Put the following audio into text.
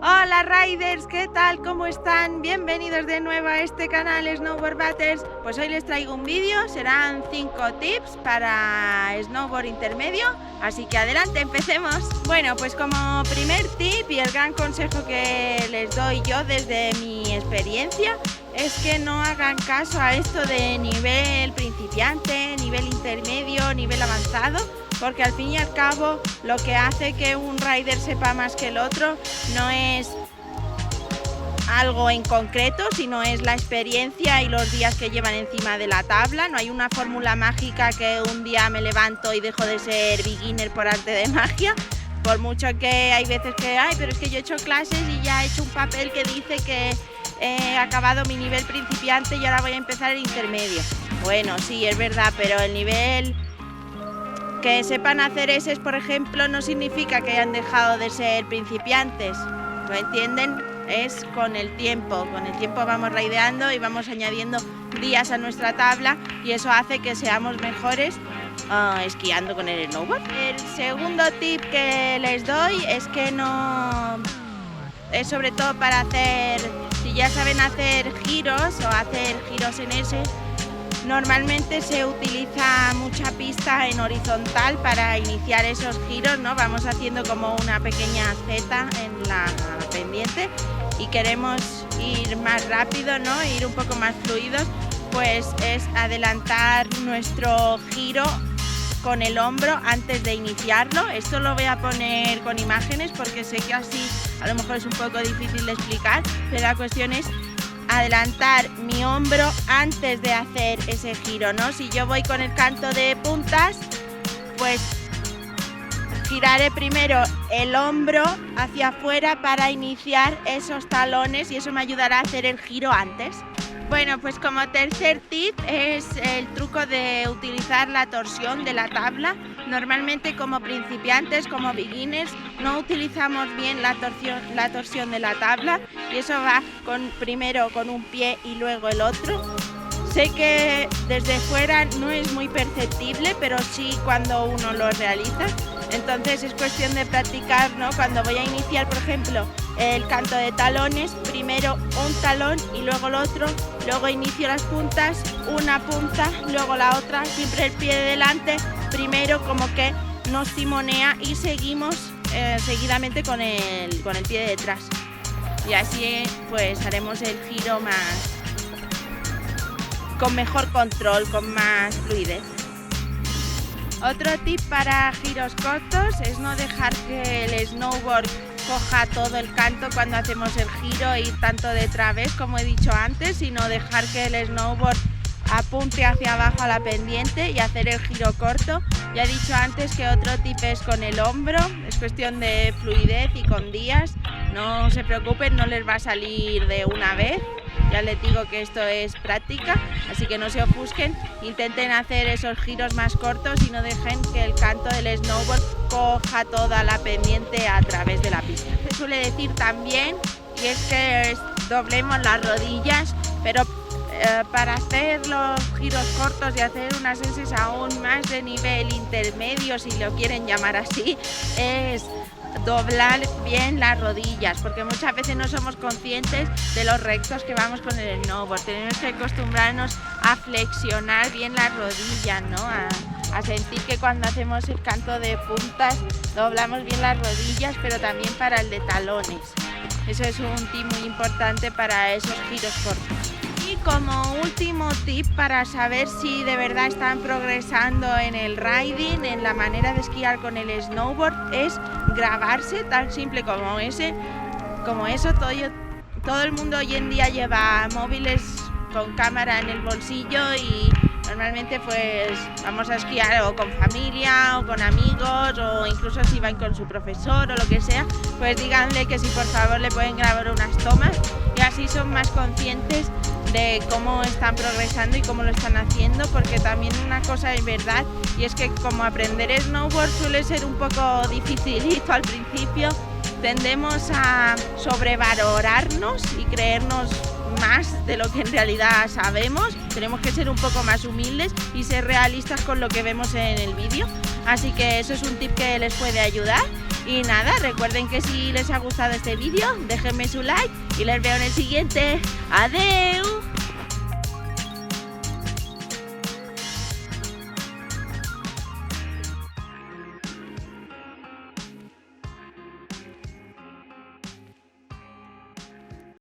Hola Riders, ¿qué tal? ¿Cómo están? Bienvenidos de nuevo a este canal Snowboard Battles. Pues hoy les traigo un vídeo, serán 5 tips para snowboard intermedio, así que adelante, empecemos. Bueno, pues como primer tip y el gran consejo que les doy yo desde mi experiencia es que no hagan caso a esto de nivel principiante, nivel intermedio, nivel avanzado, porque al fin y al cabo lo que hace que un rider sepa más que el otro no es algo en concreto, sino es la experiencia y los días que llevan encima de la tabla. No hay una fórmula mágica que un día me levanto y dejo de ser beginner por arte de magia, por mucho que hay veces que, pero es que yo he hecho clases y ya he hecho un papel que dice que he acabado mi nivel principiante y ahora voy a empezar el intermedio. Bueno, sí, es verdad, pero el nivel que sepan hacer ese, por ejemplo, no significa que hayan dejado de ser principiantes. ¿Lo entienden? Es con el tiempo vamos raideando y vamos añadiendo días a nuestra tabla y eso hace que seamos mejores esquiando con el snowboard. El segundo tip que les doy es que no... es sobre todo para hacer, si ya saben hacer giros o hacer giros en ese, normalmente se utiliza mucha pista en horizontal para iniciar esos giros, ¿no? Vamos haciendo como una pequeña Z en la pendiente y queremos ir más rápido, ¿no? Ir un poco más fluidos, pues es adelantar nuestro giro con el hombro antes de iniciarlo. Esto lo voy a poner con imágenes porque sé que así a lo mejor es un poco difícil de explicar, pero la cuestión es adelantar mi hombro antes de hacer ese giro, ¿no? Si yo voy con el canto de puntas, pues giraré primero el hombro hacia afuera para iniciar esos talones y eso me ayudará a hacer el giro antes. Bueno, pues como tercer tip es el truco de utilizar la torsión de la tabla. Normalmente como principiantes, como beginners, no utilizamos bien la torsión de la tabla y eso va primero con un pie y luego el otro. Sé que desde fuera no es muy perceptible, pero sí cuando uno lo realiza. Entonces es cuestión de practicar, ¿no? Cuando voy a iniciar, por ejemplo, el canto de talones, primero un talón y luego el otro, luego inicio las puntas, una punta, luego la otra, siempre el pie de delante, primero como que nos timonea y seguimos seguidamente con el pie de detrás. Y así pues haremos el giro con mejor control, con más fluidez. Otro tip para giros cortos es no dejar que el snowboard coja todo el canto cuando hacemos el giro y tanto de través como he dicho antes, sino dejar que el snowboard apunte hacia abajo a la pendiente y hacer el giro corto. Ya he dicho antes que otro tip es con el hombro, es cuestión de fluidez y con días. No se preocupen, no les va a salir de una vez. Ya les digo que esto es práctica, así que no se ofusquen, intenten hacer esos giros más cortos y no dejen que el canto del snowboard coja toda la pendiente a través de la pista. Se suele decir también, y es que doblemos las rodillas, pero para hacer los giros cortos y hacer unas S aún más de nivel intermedio, si lo quieren llamar así, es doblar bien las rodillas, porque muchas veces no somos conscientes de los rectos que vamos con el snowboard. Tenemos que acostumbrarnos a flexionar bien las rodillas, ¿no? A sentir que cuando hacemos el canto de puntas doblamos bien las rodillas, pero también para el de talones. Eso es un tip muy importante para esos giros cortos. Y como último tip para saber si de verdad están progresando en el riding, en la manera de esquiar con el snowboard, es grabarse, tan simple como eso. Todo el mundo hoy en día lleva móviles con cámara en el bolsillo y normalmente pues vamos a esquiar o con familia o con amigos o incluso si van con su profesor o lo que sea, pues díganle que si por favor le pueden grabar unas tomas y así son más conscientes de cómo están progresando y cómo lo están haciendo, porque también una cosa es verdad y es que como aprender snowboard suele ser un poco dificilito al principio, tendemos a sobrevalorarnos y creernos más de lo que en realidad sabemos. Tenemos que ser un poco más humildes y ser realistas con lo que vemos en el vídeo. Así que eso es un tip que les puede ayudar. Y nada, recuerden que si les ha gustado este vídeo, déjenme su like y les veo en el siguiente. ¡Adeu!